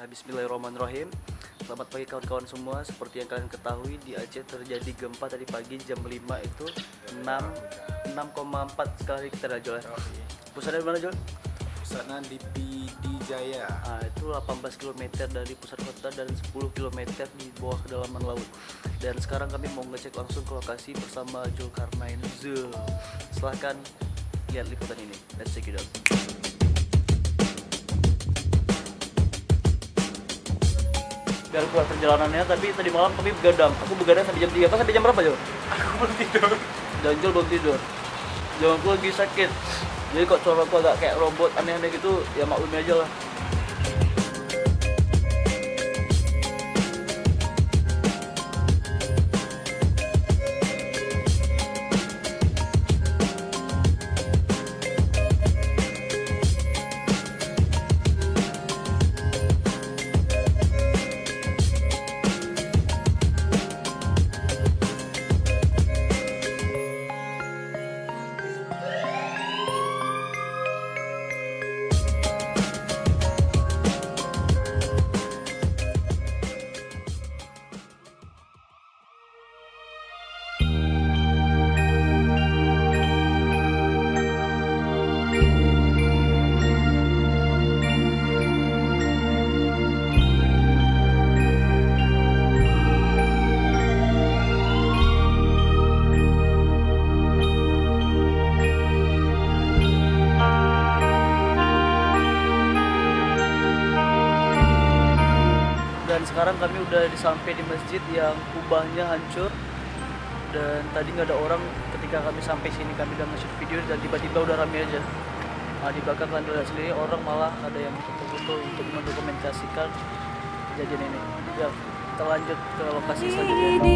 Bismillahirrahmanirrahim. Selamat pagi kawan-kawan semua. Seperti yang kalian ketahui, di Aceh terjadi gempa tadi pagi jam 5 itu 6,4 skala Richter Jol. Pusatnya di mana, Jol? Pusatnya di Pidijaya. Itu 18 km dari pusat kota dan 10 km di bawah kedalaman laut. Dan sekarang kami mau ngecek langsung ke lokasi bersama Zulkarnain Zul. Silahkan lihat liputan ini. Let's check it out. Biar keluar perjalanannya, tapi tadi malam kami begadang. Aku begadang sampai jam 3. Apa sampai jam berapa, Jol? Aku belum tidur. Dan Jol belum tidur. Jolku lagi sakit. Jadi kok suaraku agak kayak robot aneh-aneh gitu, ya maklumi aja lah. Dan sekarang kami udah sampai di masjid yang kubahnya hancur, dan tadi nggak ada orang ketika kami sampai sini. Kami udah nge-shoot video dan tiba-tiba udah rame aja. Di belakang kalian lihat sendiri, orang malah ada yang foto-foto untuk mendokumentasikan kejadian ini. Ya, kita lanjut ke lokasi selanjutnya.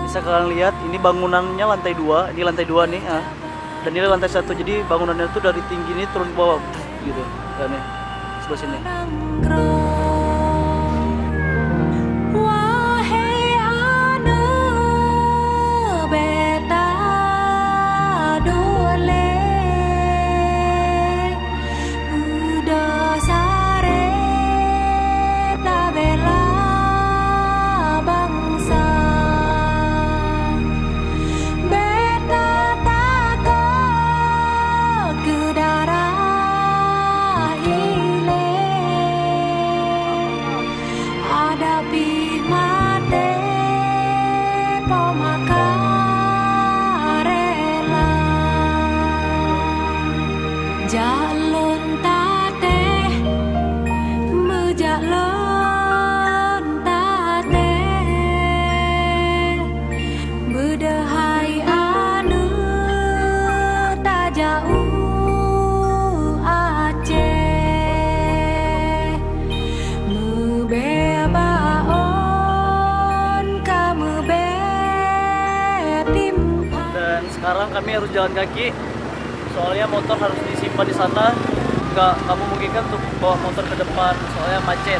Bisa kalian lihat, ini bangunannya lantai 2, ini lantai 2 nih, dan ini lantai 1. Jadi bangunannya itu dari tinggi ini turun ke bawah, gitu. Dan nih sebelah sini. Sekarang kami harus jalan kaki, soalnya motor harus disimpan di sana. Nggak memungkinkan untuk bawa motor ke depan, soalnya macet.